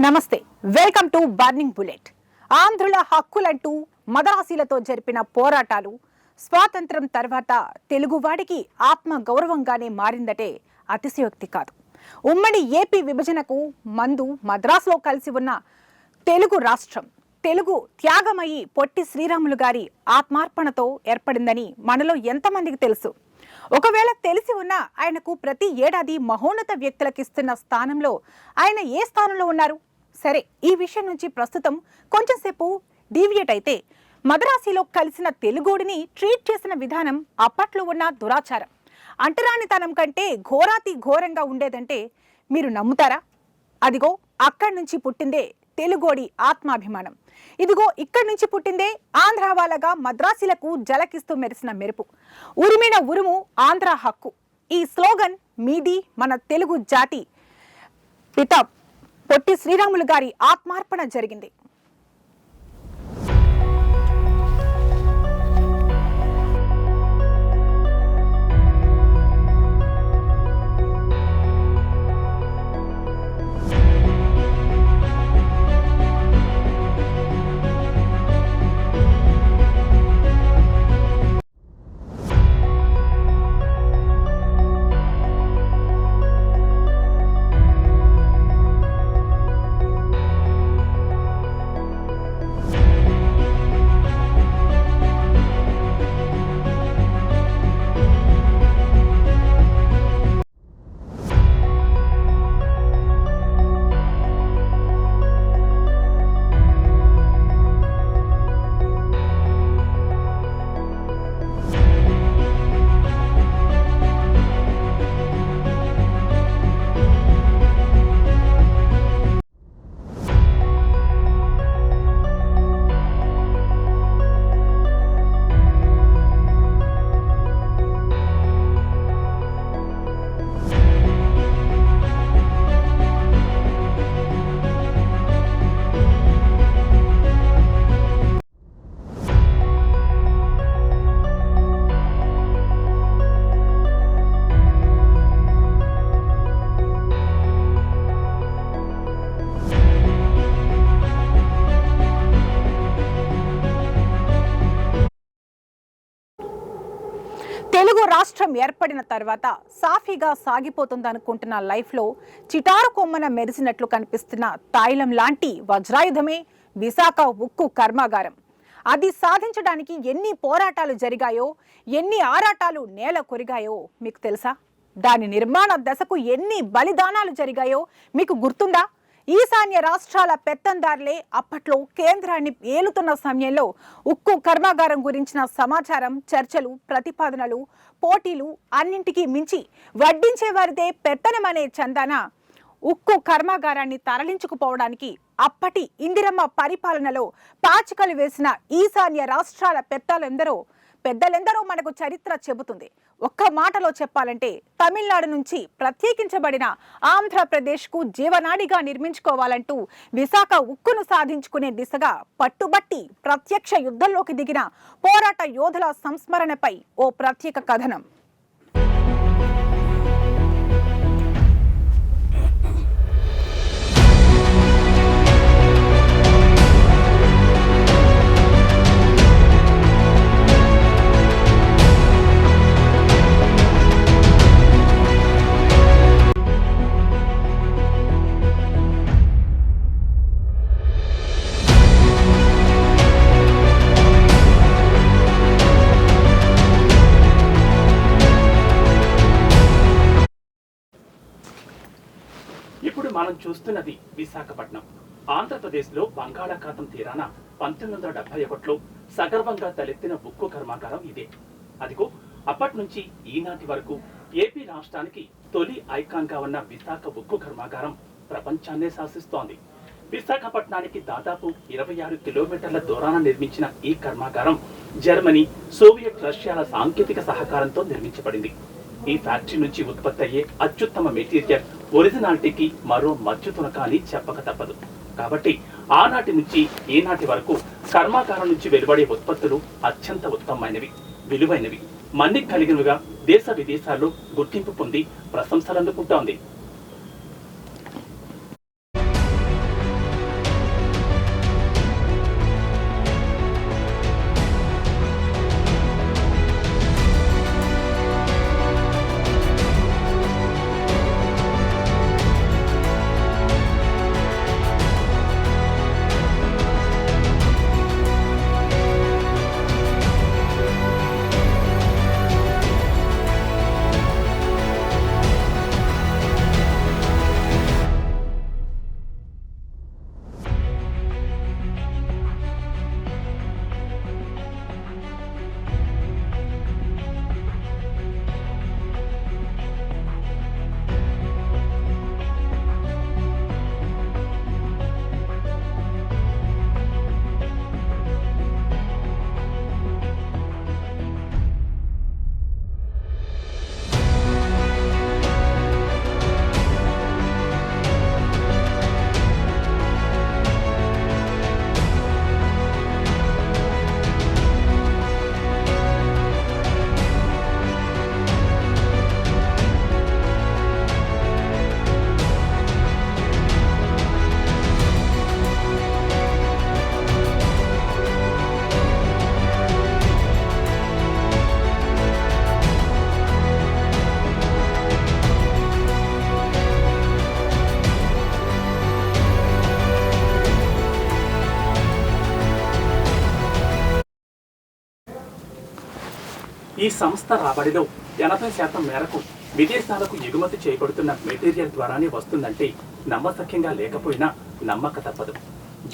నమస్తే, welcome to burning bullet. ఆంధ్రుల హక్కులంటూ మదరాసీలతో జరిపిన పోరాటాలు స్వాతంత్రం తర్వాత తెలుగువాడికి ఆత్మ గౌరవంగానే మారిందటే అతిశయోక్తి కాదు. ఉమ్మడి ఏపీ విభజనకు మందు మద్రాసులో కలిసి ఉన్న తెలుగు రాష్ట్రం తెలుగు త్యాగమయ్యి పొట్టి శ్రీరాములు గారి ఆత్మార్పణతో ఏర్పడిందని మనలో ఎంతమందికి తెలుసు? ఒకవేళ తెలిసి ఉన్నా ఆయనకు ప్రతి ఏడాది మహోన్నత వ్యక్తులకు ఇస్తున్న స్థానంలో ఆయన ఏ స్థానంలో ఉన్నారు? సరే, ఈ విషయం నుంచి ప్రస్తుతం కొంచెం సేపు డీవియేట్ అయితే మద్రాసీలో కలిసిన తెలుగోడిని ట్రీట్ చేసిన విధానం అప్పట్లో ఉన్న దురాచారం, అంటరానితనం కంటే ఘోరాతి ఘోరంగా ఉండేదంటే మీరు నమ్ముతారా? అదిగో అక్కడి నుంచి పుట్టిందే తెలుగోడి ఆత్మాభిమానం. ఇదిగో ఇక్కడి నుంచి పుట్టిందే ఆంధ్ర వాళ్ళగా మద్రాసీలకు జలకిస్తూ మెరిసిన మెరుపు. ఉరిమిన ఉరుము ఆంధ్ర హక్కు. ఈ స్లోగన్ మీది మన తెలుగు జాతి పిత పొట్టి శ్రీరాములు గారి ఆత్మార్పణ జరిగింది. తెలుగు రాష్ట్రం ఏర్పడిన తర్వాత సాఫీగా సాగిపోతుందనుకుంటున్న లైఫ్లో చిటారు కొమ్మన మెరిసినట్లు కనిపిస్తున్న తాయిలం లాంటి వజ్రాయుధమే విశాఖ ఉక్కు కర్మాగారం. అది సాధించడానికి ఎన్ని పోరాటాలు జరిగాయో, ఎన్ని ఆరాటాలు నేల కొరిగాయో మీకు తెలుసా? దాని నిర్మాణ దశకు ఎన్ని బలిదానాలు జరిగాయో మీకు గుర్తుందా? ఈశాన్య రాష్ట్రాల పెత్తందారులే అప్పట్లో కేంద్రాన్ని ఏలుతున్న సమయంలో ఉక్కు కర్మాగారం గురించిన సమాచారం, చర్చలు, ప్రతిపాదనలు, పోటీలు అన్నింటికీ మించి వడ్డించేవారిదే పెత్తనమనే చందాన ఉక్కు కర్మాగారాన్ని తరలించుకుపోవడానికి అప్పటి ఇందిరమ్మ పరిపాలనలో పాచికలు వేసిన ఈశాన్య రాష్ట్రాల పెద్దలెందరో మనకు చరిత్ర చెబుతుంది. ఒక్క మాటలో చెప్పాలంటే తమిళనాడు నుంచి ప్రత్యేకించబడిన ఆంధ్రప్రదేశ్కు జీవనాడిగా నిర్మించుకోవాలంటూ విశాఖ ఉక్కును సాధించుకునే దిశగా పట్టుబట్టి ప్రత్యక్ష యుద్ధంలోకి దిగిన పోరాట యోధుల సంస్మరణపై ఓ ప్రత్యేక కథనం. ఇప్పుడు మనం చూస్తున్నది విశాఖపట్నం. ఆంధ్రప్రదేశ్లో బంగాళాఖాతం తీరాన 1971లో సగర్వంగా తలెత్తిన ఉక్కు కర్మాగారం ఇదే. అదిగో అప్పటి నుంచి ఈనాటి వరకు ఏపీ రాష్ట్రానికి తొలి ఐకాన్ గా ఉన్న విశాఖ ఉక్కు కర్మాగారం ప్రపంచాన్నే శాసిస్తోంది. విశాఖపట్నానికి దాదాపు 26 కిలోమీటర్ల దూరాన నిర్మించిన ఈ కర్మాగారం జర్మనీ, సోవియట్ రష్యాల సాంకేతిక సహకారంతో నిర్మించబడింది. ఈ ఫ్యాక్టరీ నుంచి ఉత్పత్తి అయ్యే అత్యుత్తమ మెటీరియల్ ఒరిజినాలిటీకి మరో మచ్చుతునక అని చెప్పక తప్పదు. కాబట్టి ఆనాటి నుంచి ఈనాటి వరకు కర్మాగారం నుంచి వెలువడే ఉత్పత్తులు అత్యంత ఉత్తమమైనవి, విలువైనవి, మన్నిక కలిగినవిగా దేశ విదేశాల్లో గుర్తింపు పొంది ప్రశంసలు అందుకుంటోంది. ఈ సంస్థ రాబడిలో 80% మేరకు విదేశాలకు ఎగుమతి చేయబడుతున్న మెటీరియల్ ద్వారానే వస్తుందంటే నమ్మశక్యంగా లేకపోయినా నమ్మక తప్పదు.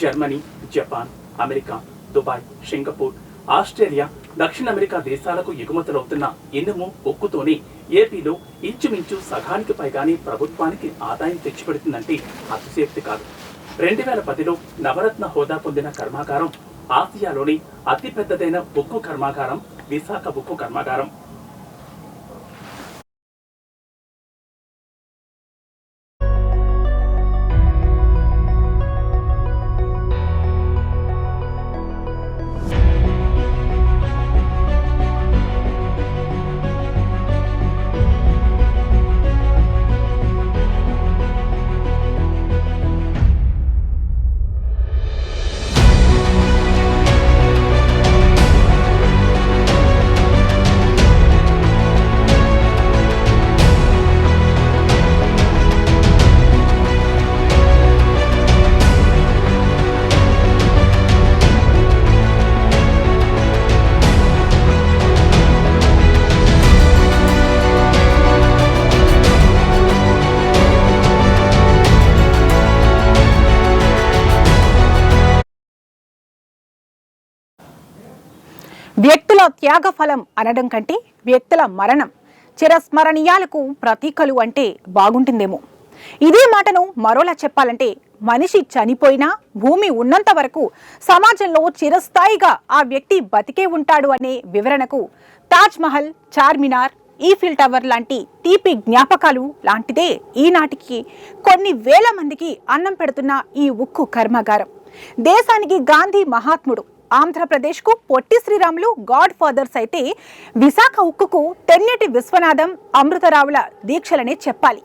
Germany, Japan, America, Dubai, Singapore, Australia, దక్షిణ అమెరికా దేశాలకు ఎగుమతులవుతున్న ఇనుము, ఉక్కుతోనే ఏపీలో ఇంచుమించు సగానికి పైగానే ప్రభుత్వానికి ఆదాయం తెచ్చిపెడుతుందంటే అతిశయోక్తి కాదు. 2010లో నవరత్న హోదా పొందిన కర్మాగారం ఆసియాలోని అతిపెద్దదైన ఉక్కు కర్మాగారం విశాఖ ఉక్కు కర్మాగారం. వ్యక్తుల త్యాగఫలం అనడం కంటే వ్యక్తుల మరణం చిరస్మరణీయాలకు ప్రతీకలు అంటే బాగుంటుందేమో. ఇదే మాటను మరోలా చెప్పాలంటే మనిషి చనిపోయినా భూమి ఉన్నంత వరకు సమాజంలో చిరస్థాయిగా ఆ వ్యక్తి బతికే ఉంటాడు అనే వివరణకు తాజ్ మహల్, చార్మినార్, ఈఫిల్ టవర్ లాంటి తీపి జ్ఞాపకాలు లాంటిదే ఈనాటికి కొన్ని వేల మందికి అన్నం పెడుతున్న ఈ ఉక్కు కర్మాగారం. దేశానికి గాంధీ మహాత్ముడు, ఆంధ్రప్రదేశ్కు పొట్టి శ్రీరాములు గాడ్ ఫాదర్స్ అయితే విశాఖ ఉక్కుకు తెన్నేటి విశ్వనాథం, అమృతరావుల దీక్షలనే చెప్పాలి.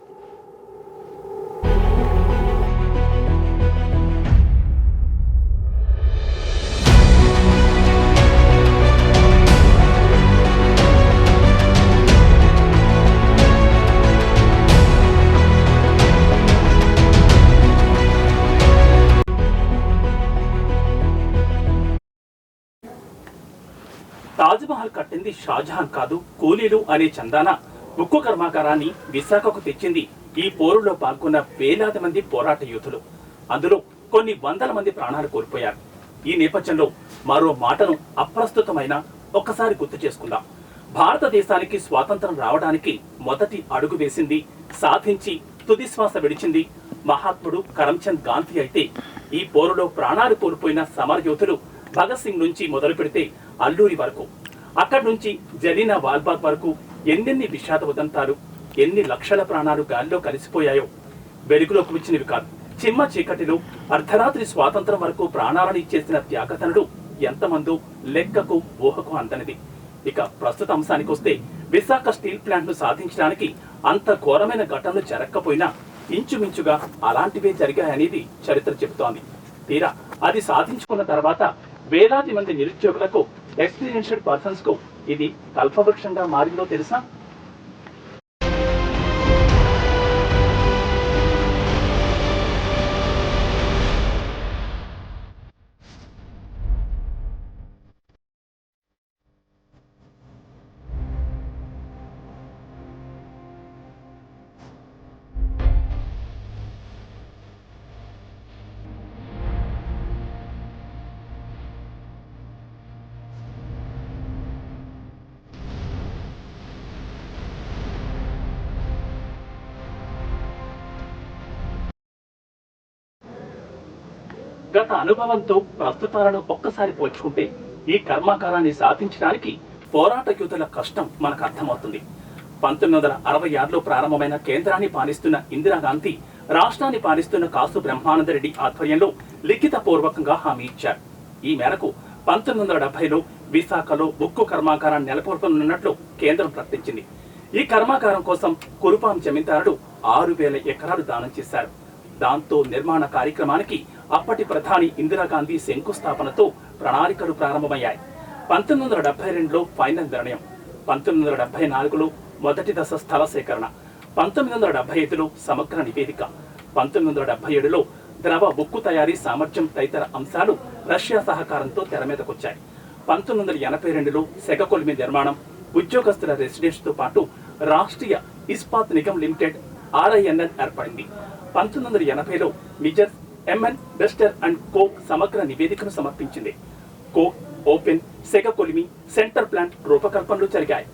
తాజ్మహల్ కట్టింది షాజహాన్ కాదు, కూలీలు అనే చందాన ఉక్కు కర్మాగారాన్ని విశాఖకు తెచ్చింది ఈ పోరులో పాల్గొన్న వేలాది మంది పోరాట యోధులు. అందులో కొన్ని వందల మంది ప్రాణాలు కోల్పోయారు. ఈ నేపథ్యంలో మరో మాటను అప్రస్తుతమైన ఒక్కసారి గుర్తు చేసుకుందాం. భారతదేశానికి స్వాతంత్రం రావడానికి మొదటి అడుగు వేసింది, సాధించి తుది శ్వాస విడిచింది మహాత్ముడు కరమ్చంద్ గాంధీ అయితే, ఈ పోరులో ప్రాణాలు కోల్పోయిన సమరయోధులు భగత్ సింగ్ నుంచి మొదలు పెడితే అల్లూరి వరకు, అక్కడి నుంచి జలీనా వాల్బాగ్ వరకు ఎన్నెన్ని విషాద ఉదంతాలు, ఎన్ని లక్షల ప్రాణాలు గాలిలో కలిసిపోయాయో. వెలుగులోకి వచ్చినవి కాదు, చిమ్మ చీకటిలో అర్ధరాత్రి స్వాతంత్రం వరకు ప్రాణాలను ఇచ్చేసిన త్యాగతనుడు ఎంతమందో లెక్కకు ఊహకు అందనిది. ఇక ప్రస్తుత అంశానికి వస్తే, విశాఖ స్టీల్ ప్లాంట్ ను సాధించడానికి అంత ఘోరమైన ఘటనలు జరగకపోయినా ఇంచుమించుగా అలాంటివే జరిగాయనేది చరిత్ర చెబుతోంది. తీరా అది సాధించుకున్న తర్వాత వేలాది మంది నిరుద్యోగులకు, ఎక్స్పీరియన్స్డ్ పర్సన్స్ కు ఇది కల్పవృక్షంగా మారిందో తెలుసా? గత అనుభవంతో ప్రస్తుతాలను ఒక్కసారి పోల్చుకుంటే ఈ కర్మాగారాన్ని సాధించడానికి పోరాట యోధుల కష్టం మనకు అర్థమవుతుంది. 1966లో ప్రారంభమైన కేంద్రాన్ని పాలిస్తున్న ఇందిరాగాంధీ రాష్ట్రాన్ని పాలిస్తున్న కాసు బ్రహ్మానందరెడ్డి ఆధ్వర్యంలో లిఖిత పూర్వకంగా హామీ ఇచ్చారు. ఈ మేరకు 1970లో విశాఖలో ఉక్కు కర్మాగారాన్ని నెలకొల్పనున్నట్లు కేంద్రం ప్రకటించింది. ఈ కర్మాగారం కోసం కురుపాం జమీందారులు 6000 ఎకరాలు దానం చేశారు. దాంతో నిర్మాణ కార్యక్రమానికి అప్పటి ప్రధాని ఇందిరాగాంధీ శంకుస్థాపనతో ప్రణాళికలు ప్రారంభమయ్యాయి. 1972లో ఫైనల్ నిర్ణయం, 1974లో మొదటి దశ స్థల సేకరణ, 1975లో సమగ్ర నివేదిక, 1977లో ద్రవ ఉక్కు తయారీ సామర్థ్యం తదితర అంశాలు రష్యా సహకారంతో తెర మీదకొచ్చాయి. 1982లో సెగకొలిమి నిర్మాణం, ఉద్యోగస్తుల రెసిడెన్స్ తో పాటు రాష్ట్రీయ ఇస్పాత్ నిగమ్ లిమిటెడ్ RINL ఏర్పడింది. 1980లో మిజర్స్ MN బెస్టర్ అండ్ కో సమగ్ర నివేదికను సమర్పించింది. కోక్, ఓపెన్, సెగ కొలిమి, సెంటర్ ప్లాంట్ రూపకల్పనలు జరిగాయి.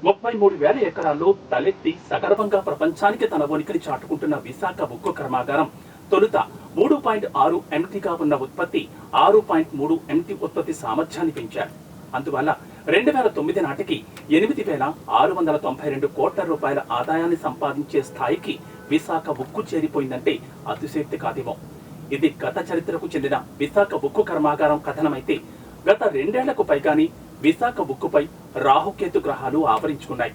(33,000 ఎకరాల్లో తలెత్తి సగర్వంగా ప్రపంచానికి తన ఉనికిని చాటుకుంటున్న విశాఖ ఉక్కు కర్మాగారం తొలుత 3.6 MTగా ఉన్న ఉత్పత్తి 6.3 MT ఉత్పత్తి సామర్థ్యాన్ని పెంచారు. అందువల్ల 2009 నాటికి 8,692 కోట్ల రూపాయల ఆదాయాన్ని సంపాదించే స్థాయికి విశాఖ ఉక్కు చేరిపోయిందంటే అతిశయోక్తి కాదేమో. ఇది గత చరిత్రకు చెందిన విశాఖ ఉక్కు కర్మాగారం కథనమైతే గత 2 ఏళ్లకు పైగాని విశాఖ ఉక్కుపై రాహుకేతు గ్రహాలు ఆవరించుకున్నాయి.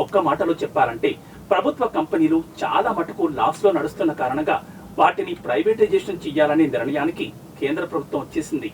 ఒక్క మాటలో చెప్పాలంటే ప్రభుత్వ కంపెనీలు చాలా మటుకు లాస్ లో నడుస్తున్న కారణంగా వాటిని ప్రైవేటైజేషన్ చేయాలనే నిర్ణయానికి కేంద్ర ప్రభుత్వం వచ్చేసింది.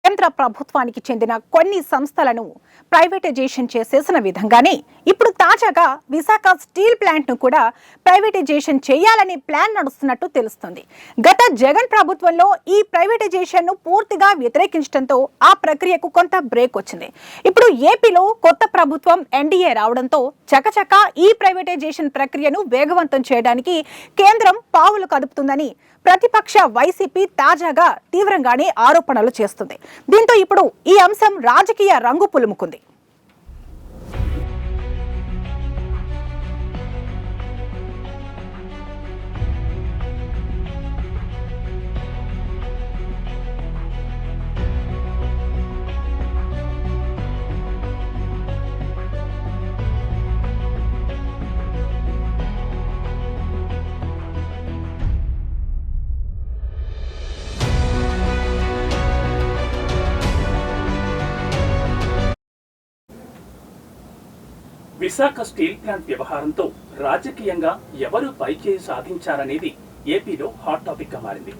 కేంద్ర ప్రభుత్వానికి చెందిన కొన్ని సంస్థలను ప్రైవేటైజేషన్ చేసేసిన విధంగానే ఇప్పుడు తాజాగా విశాఖ స్టీల్ ప్లాంట్ ను కూడా ప్రైవేటైజేషన్ చేయాలనే ప్లాన్ నడుస్తున్నట్టు తెలుస్తుంది. గత జగన్ ప్రభుత్వంలో ఈ ప్రైవేటైజేషన్ ను పూర్తిగా వ్యతిరేకించడంతో ఆ ప్రక్రియకు కొంత బ్రేక్ వచ్చింది. ఇప్పుడు ఏపీలో కొత్త ప్రభుత్వం NDA రావడంతో చకచకా ఈ ప్రైవేటైజేషన్ ప్రక్రియను వేగవంతం చేయడానికి కేంద్రం పావులు కదుపుతుందని ప్రతిపక్ష వైసీపీ తాజాగా తీవ్రంగానే ఆరోపణలు చేస్తుంది. దీంతో ఇప్పుడు ఈ అంశం రాజకీయ రంగు పులుముకుంది. విశాఖ స్టీల్ ప్లాంట్ వ్యవహారంతో రాజకీయంగా ఎవరు పైచేయి సాధించారనేది ఏపీలో హాట్ టాపిక్ గా మారింది.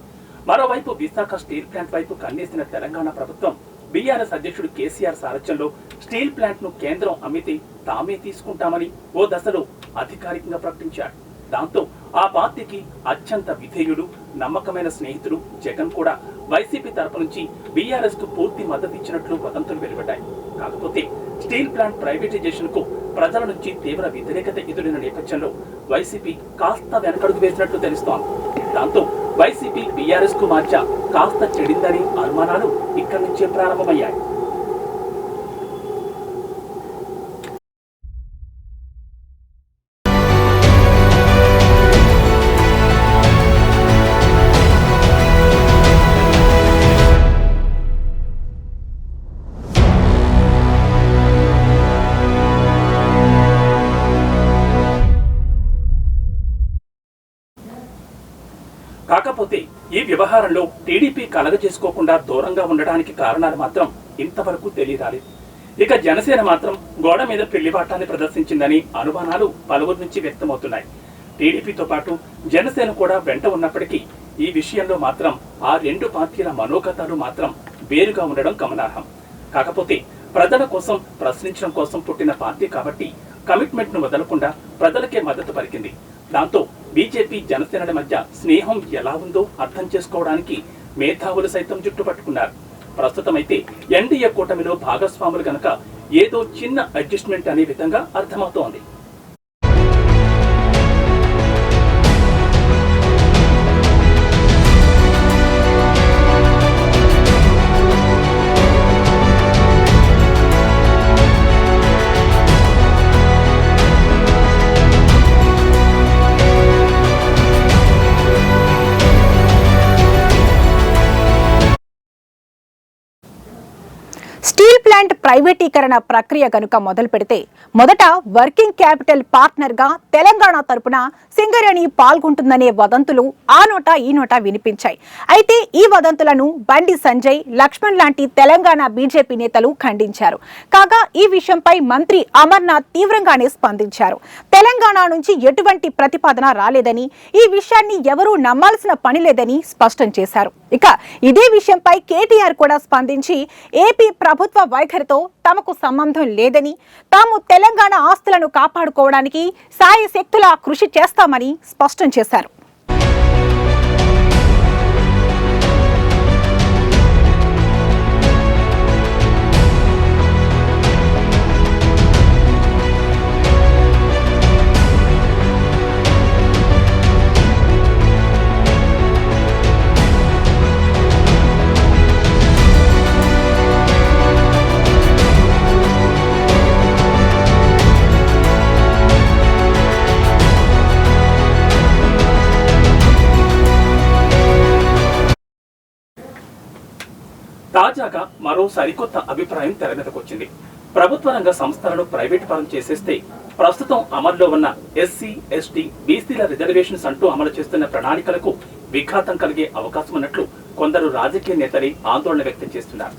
మరోవైపు విశాఖ స్టీల్ ప్లాంట్ వైపు కన్నేసిన తెలంగాణ ప్రభుత్వం బీఆర్ఎస్ అధ్యక్షుడు కేసీఆర్ సారథ్యంలో స్టీల్ ప్లాంట్ ను కేంద్రం అమ్మితే తామే తీసుకుంటామని ఓ దశలో అధికారికంగా ప్రకటించారు. దాంతో ఆ పార్టీకి అత్యంత విధేయుడు, నమ్మకమైన స్నేహితుడు జగన్ కూడా వైసీపీ తరపు నుంచి బీఆర్ఎస్ కు పూర్తి మద్దతు ఇచ్చినట్లు వదంతులు వెలువడ్డాయి. కాకపోతే స్టీల్ ప్లాంట్ ప్రైవేటైజేషన్ కు ప్రజల నుంచి తీవ్ర వ్యతిరేకత ఎదురైన నేపథ్యంలో వైసీపీ కాస్త వెనకడుగు వేసినట్లు తెలుస్తోంది. దాంతో వైసీపీ బీఆర్ఎస్ కు మధ్య కాస్త చెడిందని అనుమానాలు ఇక్కడి నుంచే ప్రారంభమయ్యాయి. కాకపోతే ఈ వ్యవహారంలో టీడీపీ కలగజేసుకోకుండా దూరంగా ఉండడానికి కారణాలు మాత్రం ఇంతవరకు తెలియరాలేదు. ఇక జనసేన మాత్రం గోడ మీద పెళ్లిబాటాన్ని ప్రదర్శించిందని అనుమానాలు పలువురి నుంచి వ్యక్తమవుతున్నాయి. టీడీపీతో పాటు జనసేన కూడా వెంట ఉన్నప్పటికీ ఈ విషయంలో మాత్రం ఆ రెండు పార్టీల మనోగతాలు మాత్రం వేరుగా ఉండడం గమనార్హం. కాకపోతే ప్రజల కోసం ప్రశ్నించడం కోసం పుట్టిన పార్టీ కాబట్టి కమిట్మెంట్ ను వదలకుండా ప్రజలకే మద్దతు పలికింది. దాంతో బీజేపీ జనసేనల మధ్య స్నేహం ఎలా ఉందో అర్థం చేసుకోవడానికి మేధావులు సైతం జుట్టుపట్టుకున్నారు. ప్రస్తుతం అయితే ఎన్డీఏ కూటమిలో భాగస్వాములు గనక ఏదో చిన్న అడ్జస్ట్మెంట్ అనే విధంగా అర్థమవుతోంది. ప్రైవేటీకరణ ప్రక్రియ కనుక మొదలు పెడితే మొదట వర్కింగ్ క్యాపిటల్ పార్ట్నర్ గా తెలంగాణ తరపున సింగరేణి పాల్గొంటుందనే వదంతులు ఆ నోట ఈ నోట వినిపించాయి. అయితే ఈ వదంతులను బండి సంజయ్, లక్ష్మణ్ లాంటి తెలంగాణ బీజేపీ నేతలు ఖండించారు. కాగా ఈ విషయంపై మంత్రి అమర్నాథ్ తీవ్రంగానే స్పందించారు. తెలంగాణ నుంచి ఎటువంటి ప్రతిపాదన రాలేదని, ఈ విషయాన్ని ఎవరూ నమ్మాల్సిన పని లేదని స్పష్టం చేశారు. ఇక ఇదే విషయంపై కేటీఆర్ కూడా స్పందించి ఏపీ ప్రభుత్వ వైఖరితో తమకు సంబంధం లేదని, తాము తెలంగాణ ఆస్తులను కాపాడుకోవడానికి శాయశక్తులా కృషి చేస్తామని స్పష్టం చేశారు. తాజాగా మరో సరికొత్త అభిప్రాయం తెర మీదకొచ్చింది. ప్రభుత్వ రంగ సంస్థలను ప్రైవేట్ పరం చేసేస్తే ప్రస్తుతం అమల్లో ఉన్న ఎస్సీ, ఎస్టీ, బీసీల రిజర్వేషన్స్ అంటూ అమలు చేస్తున్న ప్రణాళికలకు విఘాతం కలిగే అవకాశం ఉన్నట్లు కొందరు రాజకీయ నేతలే ఆందోళన వ్యక్తం చేస్తున్నారు.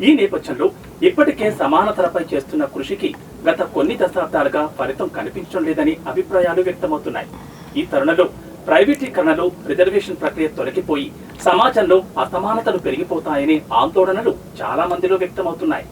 ఈ నేపథ్యంలో ఇప్పటికే సమానతలపై చేస్తున్న కృషికి గత కొన్ని దశాబ్దాలుగా ఫలితం కనిపించడం లేదని అభిప్రాయాలు వ్యక్తమవుతున్నాయి. ఈ తరుణంలో ప్రైవేటీకరణలో రిజర్వేషన్ ప్రక్రియ తొలగిపోయి సమాజంలో అసమానతలు పెరిగిపోతాయనే ఆందోళనలు చాలా మందిలో వ్యక్తమవుతున్నాయి.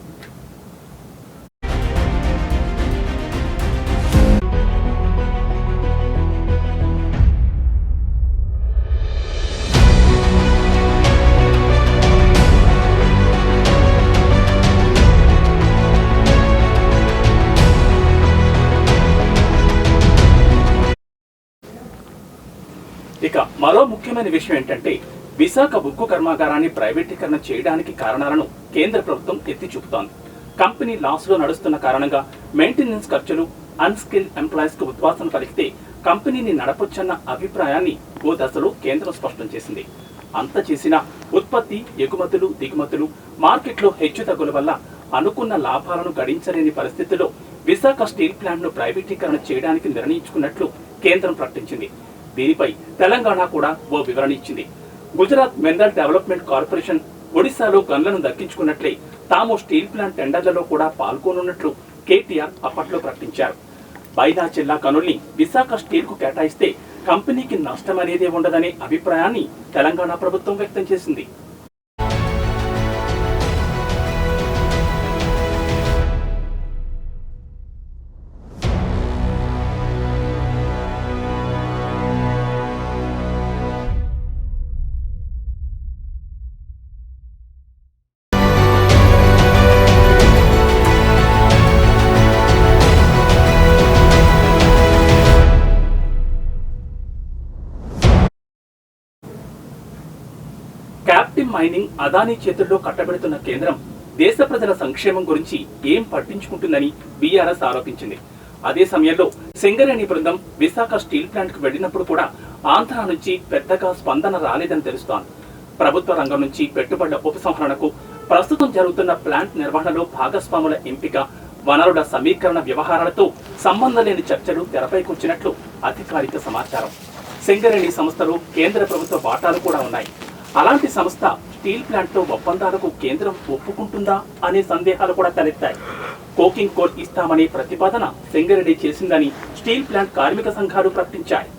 ఇక మరో ముఖ్యమైన విషయం ఏంటంటే, విశాఖ ఉక్కు కర్మాగారాన్ని ప్రైవేటీకరణ చేయడానికి కారణాలను కేంద్ర ప్రభుత్వం ఎత్తి చూపుతోంది. కంపెనీ లాస్ లో నడుస్తున్న కారణంగా మెయింటెనెన్స్ ఖర్చులు, అన్స్కిల్ ఎంప్లాయీస్ కు ఉద్వాసన కలిగితే కంపెనీని నడపొచ్చన్న అభిప్రాయాన్ని ఓ దశలో కేంద్రం స్పష్టం చేసింది. అంత చేసినా ఉత్పత్తి, ఎగుమతులు, దిగుమతులు, మార్కెట్లో హెచ్చుతగ్గుల వల్ల అనుకున్న లాభాలను గడించలేని పరిస్థితుల్లో విశాఖ స్టీల్ ప్లాంట్ ను ప్రైవేటీకరణ చేయడానికి నిర్ణయించుకున్నట్లు కేంద్రం ప్రకటించింది. దీనిపై తెలంగాణ కూడా ఓ వివరణ ఇచ్చింది. గుజరాత్ మినరల్ డెవలప్మెంట్ కార్పొరేషన్ ఒడిశాలో గన్లను దక్కించుకున్నట్లే తాము స్టీల్ ప్లాంట్ టెండర్లలో కూడా పాల్గొనున్నట్లు కేటీఆర్ అప్పట్లో ప్రకటించారు. బైనా జిల్లా గనుల్ని విశాఖ స్టీల్ కు కేటాయిస్తే కంపెనీకి నష్టం అనేదే ఉండదనే అభిప్రాయాన్ని తెలంగాణ ప్రభుత్వం వ్యక్తం చేసింది. క్యాప్టివ్ మైనింగ్ అదానీ చేతుల్లో కట్టబెడుతున్న కేంద్రం దేశ ప్రజల సంక్షేమం గురించి ఏం పట్టించుకుంటుందని బీఆర్ఎస్ ఆరోపించింది. అదే సమయంలో సింగరేణి బృందం విశాఖ స్టీల్ ప్లాంట్ కు వెళ్లినప్పుడు కూడా ఆంధ్ర నుంచి పెద్దగా స్పందన రాలేదని తెలుస్తోంది. ప్రభుత్వ రంగం నుంచి పెట్టుబడుల ఉపసంహరణకు, ప్రస్తుతం జరుగుతున్న ప్లాంట్ నిర్వహణలో భాగస్వాముల ఎంపిక, వనరుల సమీకరణ వ్యవహారాలతో సంబంధం లేని చర్చలు తెరపైకొచ్చినట్లు అధికారిక సమాచారం. సింగరేణి సంస్థలో కేంద్ర ప్రభుత్వ వాటాలు కూడా ఉన్నాయి. అలాంటి సంస్థ స్టీల్ ప్లాంట్ తో ఒప్పందాలకు కేంద్రం ఒప్పుకుంటుందా అనే సందేహాలు కూడా తలెత్తాయి. కోకింగ్ కోల్ ఇస్తామనే ప్రతిపాదన సింగరేణి చేసిందని స్టీల్ ప్లాంట్ కార్మిక సంఘాలు ప్రకటించాయి.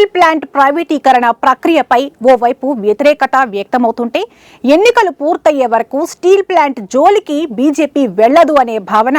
స్టీల్ ప్లాంట్ ప్రైవేటీకరణ ప్రక్రియపై ఓవైపు వ్యతిరేకత వ్యక్తమవుతుంటే ఎన్నికలు పూర్తయ్యే వరకు స్టీల్ ప్లాంట్ జోలికి బీజేపీ వెళ్లదు అనే భావన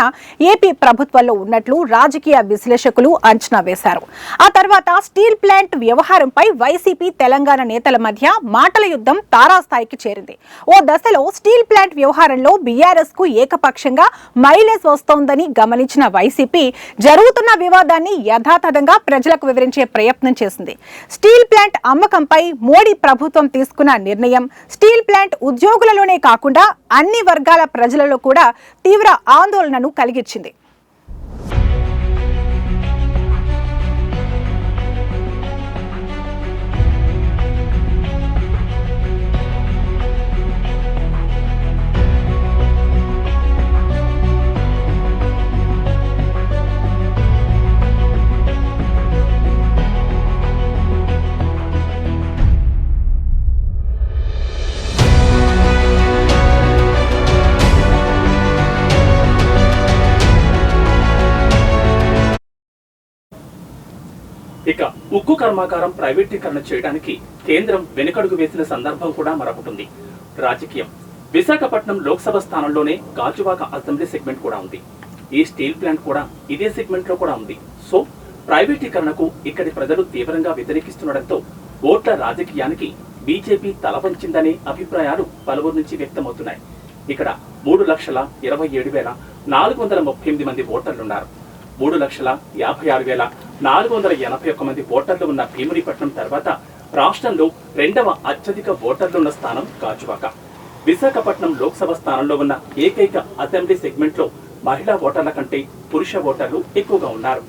ఏపీ ప్రభుత్వంలో ఉన్నట్లు రాజకీయ విశ్లేషకులు అంచనా వేశారు. ఆ తర్వాత స్టీల్ ప్లాంట్ వ్యవహారంపై వైసీపీ తెలంగాణ నేతల మధ్య మాటల యుద్ధం తారాస్థాయికి చేరింది. ఓ దశలో స్టీల్ ప్లాంట్ వ్యవహారంలో బీఆర్ఎస్ కు ఏకపక్షంగా మైలేజ్ వస్తోందని గమనించిన వైసీపీ జరుగుతున్న వివాదాన్ని యథాతథంగా ప్రజలకు వివరించే ప్రయత్నం చేసింది. స్టీల్ ప్లాంట్ అమ్మకంపై మోడీ ప్రభుత్వం తీసుకున్న నిర్ణయం స్టీల్ ప్లాంట్ ఉద్యోగులలోనే కాకుండా అన్ని వర్గాల ప్రజలలో కూడా తీవ్ర ఆందోళనను కలిగించింది. ఇక ఉక్కు కర్మాగారం ప్రైవేటీకరణ చేయడానికి కేంద్రం వెనుకడుగు వేసిన సందర్భం కూడా మరొకటి. రాజకీయం. విశాఖపట్నం లోక్సభ స్థానంలోనే గాజువాక అసెంబ్లీ సెగ్మెంట్ కూడా ఉంది. ఈ స్టీల్ ప్లాంట్ కూడా ఇదే సెగ్మెంట్ లో కూడా ఉంది. సో ప్రైవేటీకరణకు ఇక్కడి ప్రజలు తీవ్రంగా వ్యతిరేకిస్తుండటంతో ఓట్ల రాజకీయానికి బీజేపీ తలవంచిందనే అభిప్రాయాలు పలువురు నుంచి వ్యక్తమవుతున్నాయి. ఇక్కడ 3,27,438 మంది ఓటర్లున్నారు. 3,56,481 మంది ఓటర్లు ఉన్న భీమునిపట్నం తర్వాత రాష్ట్రంలో రెండవ అత్యధిక ఓటర్లున్న స్థానం గాజువాక. విశాఖపట్నం లోక్సభ స్థానంలో ఉన్న ఏకైక అసెంబ్లీ సెగ్మెంట్ లో మహిళా ఓటర్ల కంటే పురుష ఓటర్లు ఎక్కువగా ఉన్నారు.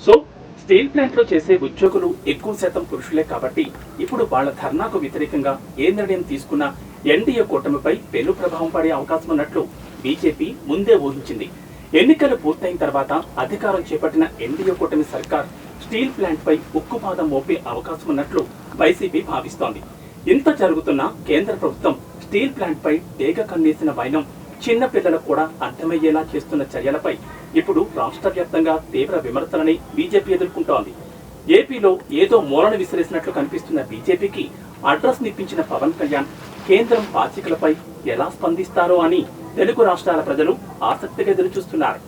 సో స్టీల్ ప్లాంట్ లో చేసే ఉద్యోగులు ఎక్కువ శాతం పురుషులే కాబట్టి ఇప్పుడు వాళ్ల ధర్నాకు వ్యతిరేకంగా ఏ నిర్ణయం తీసుకున్నా ఎన్డీఏ కూటమిపై పెను ప్రభావం పడే అవకాశం ఉన్నట్లు బీజేపీ ముందే ఊహించింది. ఎన్నికలు పూర్తయిన తర్వాత అధికారం చేపట్టిన ఎన్డీఏ కూటమి సర్కార్ స్టీల్ ప్లాంట్ పై ఉక్కుపాదం మోపే అవకాశం ఉన్నట్లు వైసీపీ భావిస్తోంది. ఇంత జరుగుతున్న కేంద్ర ప్రభుత్వం స్టీల్ ప్లాంట్ పై డేగ కన్నేసిన వైనం చిన్న పిల్లలకు కూడా అర్థమయ్యేలా చేస్తున్న చర్యలపై ఇప్పుడు రాష్ట్ర వ్యాప్తంగా తీవ్ర విమర్శలని బీజేపీ ఎదుర్కొంటోంది. ఏపీలో ఏదో మూలన విసిరేసినట్లు కనిపిస్తున్న బీజేపీకి అడ్రస్ నిప్పించిన పవన్ కళ్యాణ్ కేంద్రం పాచికలపై ఎలా స్పందిస్తారో అని తెలుగు రాష్ట్రాల ప్రజలు ఆసక్తిగా ఎదురుచూస్తున్నారు.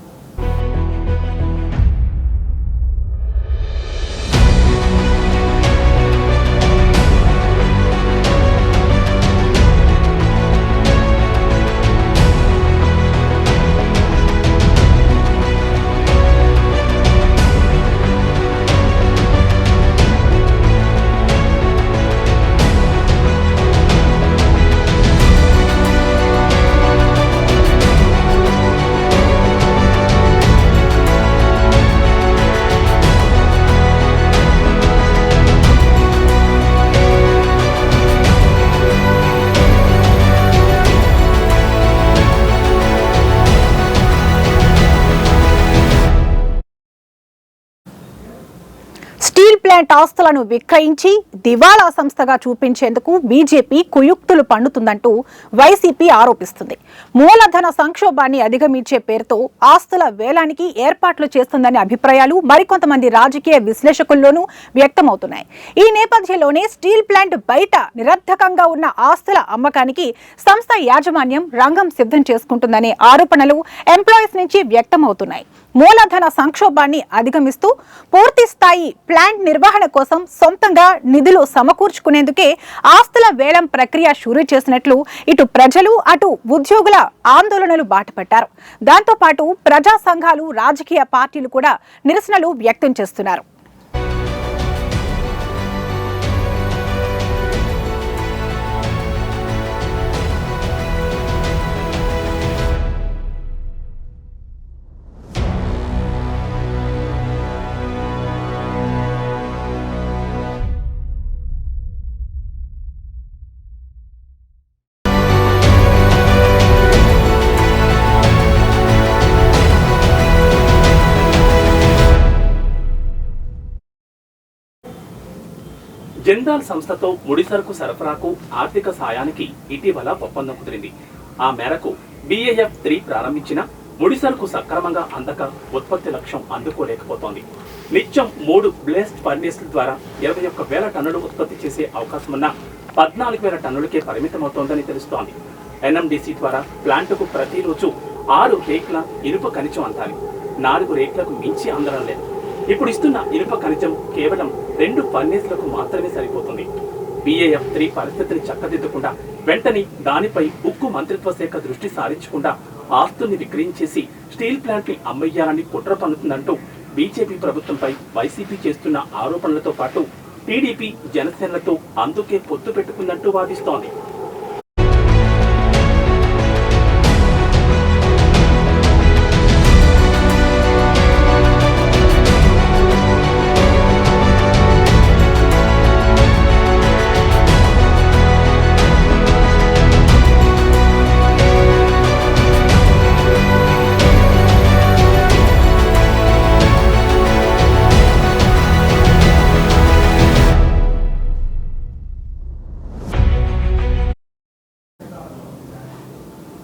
స్టీల్ ప్లాంట్ ఆస్తులను విక్రయించి దివాళా సంస్థగా చూపించేందుకు బీజేపీ కుయుక్తులు పన్నుతుందంటూ వైసీపీ ఆరోపిస్తుంది. మూలధన సంక్షోభాన్ని అధిగమించే పేరుతో ఆస్తుల వేలానికి ఏర్పాట్లు చేస్తుందనే అభిప్రాయాలు మరికొంతమంది రాజకీయ విశ్లేషకుల్లోనూ వ్యక్తమవుతున్నాయి. ఈ నేపథ్యంలోనే స్టీల్ ప్లాంట్ బయట నిరర్థకంగా ఉన్న ఆస్తుల అమ్మకానికి సంస్థ యాజమాన్యం రంగం సిద్ధం చేసుకుంటుందనే ఆరోపణలు ఎంప్లాయీస్ నుంచి వ్యక్తమవుతున్నాయి. మూలధన సంక్షోభాన్ని అధిగమిస్తూ పూర్తి స్థాయి ప్లాంట్ నిర్వహణ కోసం సొంతంగా నిధులు సమకూర్చుకునేందుకే ఆస్తుల వేలం ప్రక్రియ షురూ చేసినట్లు ఇటు ప్రజలు అటు ఉద్యోగుల ఆందోళనలు బాటపట్టారు. దాంతో పాటు ప్రజా సంఘాలు రాజకీయ పార్టీలు కూడా నిరసనలు వ్యక్తం చేస్తున్నారు. జిందాల్ సంస్థతో ముడిసరుకు సరఫరాకు ఆర్థిక సాయానికి ఇటీవల ఒప్పందం కుదిరింది. ఆ మేరకు BAF-3 ప్రారంభించిన ముడిసరుకు సక్రమంగా అందక ఉత్పత్తి లక్ష్యం అందుకోలేకపోతోంది. నిత్యం 3 బ్లేస్ట్ ఫర్నేస్ల ద్వారా 21,000 టన్నులు ఉత్పత్తి చేసే అవకాశం ఉన్న 14,000 టన్నులకే పరిమితమవుతోందని తెలుస్తోంది. NMDC ద్వారా ప్లాంటుకు ప్రతిరోజు 6 రేక్ల ఇనుప ఖనిజం అందాలి. 4 రేక్లకు మించి అందడం లేదు. ఇప్పుడు ఇస్తున్న ఇనుప ఖనిజం కేవలం 2 ఫర్నేస్లకు మాత్రమే సరిపోతుంది. BAF-3 పరిస్థితిని చక్కదిద్దకుండా వెంటనే దానిపై ఉక్కు మంత్రిత్వ శాఖ దృష్టి సారించకుండా ఆస్తుల్ని విక్రయించేసి స్టీల్ ప్లాంట్ ని అమ్మేయాలని కుట్ర పన్నుతుందంటూ బీజేపీ ప్రభుత్వంపై వైసీపీ చేస్తున్న ఆరోపణలతో పాటు టీడీపీ జనసేనలతో అందుకే పొత్తు పెట్టుకుందంటూ వాదిస్తోంది.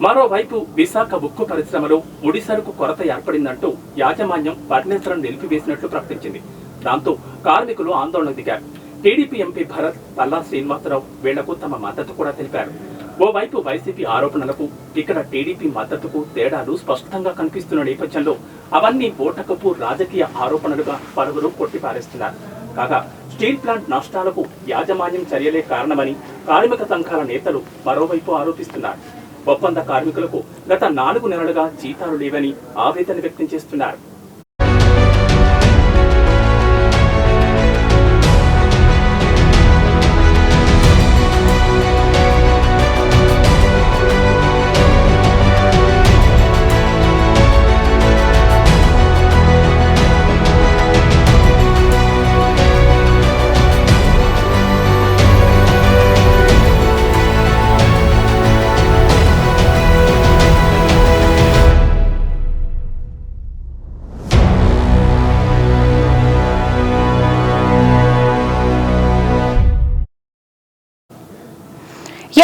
మరోవైపు విశాఖ ఉక్కు పరిశ్రమలో ముడిసరుకు కొరత ఏర్పడిందంటూ యాజమాన్యం ఫర్నేసులను నిలిపివేసినట్లు ప్రకటించింది. దాంతో కార్మికులు ఆందోళనకు దిగారు. టీడీపీ ఎంపీ భరత్, పల్లా శ్రీనివాసరావు వీళ్లకు తమ మద్దతు కూడా తెలిపారు. ఓవైపు వైసీపీ ఆరోపణలకు ఇక్కడ టీడీపీ మద్దతుకు తేడాలు స్పష్టంగా కనిపిస్తున్న నేపథ్యంలో అవన్నీ బోటకపు రాజకీయ ఆరోపణలుగా పలువురు కొట్టిపారేస్తున్నారు. కాగా స్టీల్ ప్లాంట్ నష్టాలకు యాజమాన్యం చర్యలే కారణమని కార్మిక సంఘాల నేతలు మరోవైపు ఆరోపిస్తున్నారు. ఒప్పంద కార్మికులకు గత 4 నెలలుగా జీతాలు లేవని ఆవేదన వ్యక్తం చేస్తున్నారు.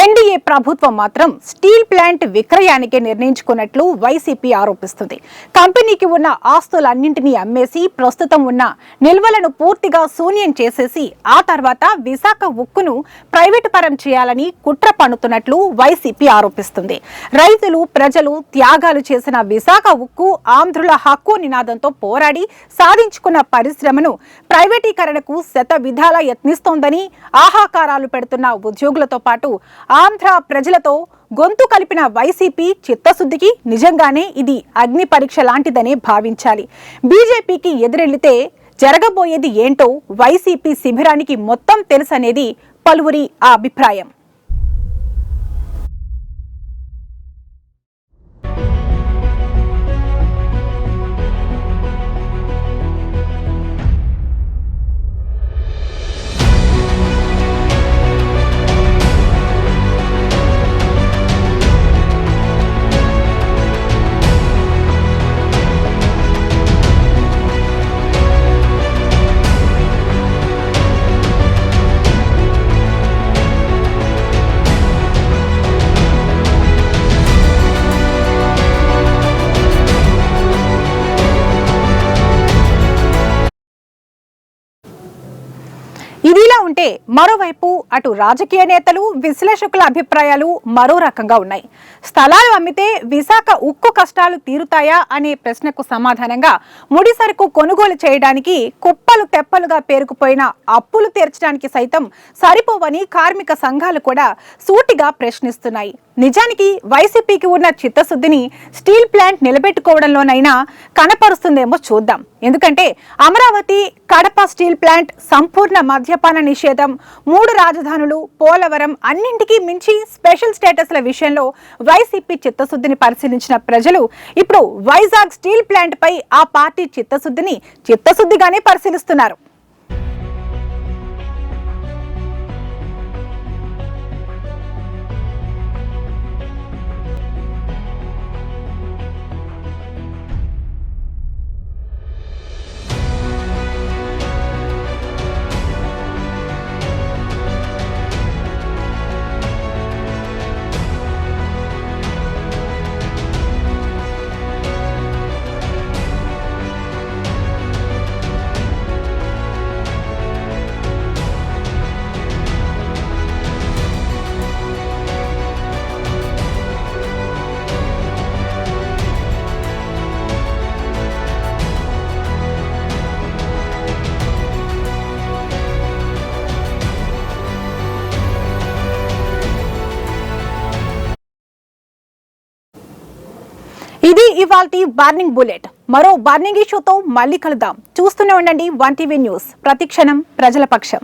ఎన్డీఏ ప్రభుత్వం మాత్రం స్టీల్ ప్లాంట్ విక్రయానికి నిర్ణయించుకున్నట్లు వైసీపీ ఆరోపిస్తుంది. కంపెనీకి ఉన్న ఆస్తులన్నింటినీ అమ్మేసి ప్రస్తుతం ఉన్న నిల్వలను పూర్తిగా శూన్యం చేసేసి ఆ తర్వాత విశాఖ ఉక్కును ప్రైవేటు పరం చేయాలని కుట్ర పన్నుతున్నట్లు వైసీపీ ఆరోపిస్తుంది. రైతులు, ప్రజలు త్యాగాలు చేసిన విశాఖ ఉక్కు ఆంధ్రుల హక్కు నినాదంతో పోరాడి సాధించుకున్న పరిశ్రమను ప్రైవేటీకరణకు శత విధాలా యత్నిస్తోందని ఆహాకారాలు పెడుతున్న ఉద్యోగులతో పాటు ఆంధ్ర ప్రజలతో గొంతు కలిపిన వైసీపీ చిత్తశుద్ధికి నిజంగానే ఇది అగ్ని పరీక్ష లాంటిదనే భావించాలి. బీజేపీకి ఎదురెళ్లితే జరగబోయేది ఏంటో వైసీపీ శిబిరానికి మొత్తం తెలుసనేది పలువురి అభిప్రాయం. ఇదిలా ఉంటే మరోవైపు అటు రాజకీయ నేతలు, విశ్లేషకుల అభిప్రాయాలు మరో రకంగా ఉన్నాయి. స్థలాలు అమ్మితే విశాఖ ఉక్కు కష్టాలు తీరుతాయా అనే ప్రశ్నకు సమాధానంగా ముడిసరుకు కొనుగోలు చేయడానికి కుప్పలు తెప్పలుగా పేరుకుపోయిన అప్పులు తీర్చడానికి సైతం సరిపోవని కార్మిక సంఘాలు కూడా సూటిగా ప్రశ్నిస్తున్నాయి. నిజానికి వైసీపీకి ఉన్న చిత్తశుద్ధిని స్టీల్ ప్లాంట్ నిలబెట్టుకోవడంలోనైనా కనపరుస్తుందేమో చూద్దాం. ఎందుకంటే అమరావతి, కడప స్టీల్ ప్లాంట్, సంపూర్ణ మద్యపాన నిషేధం, 3 రాజధానులు, పోలవరం అన్నింటికీ మించి స్పెషల్ స్టేటస్ల విషయంలో వైసీపీ చిత్తశుద్ధిని పరిశీలించిన ప్రజలు ఇప్పుడు వైజాగ్ స్టీల్ ప్లాంట్ పై ఆ పార్టీ చిత్తశుద్ధిగానే పరిశీలిస్తున్నారు. ఇవాల్టి బర్నింగ్ బుల్లెట్. మరో బర్నింగ్ ఇష్యూతో మళ్ళీ కలుద్దాం. చూస్తూనే ఉండండి 1 టీవీ న్యూస్. ప్రతిక్షణం ప్రజల పక్షం.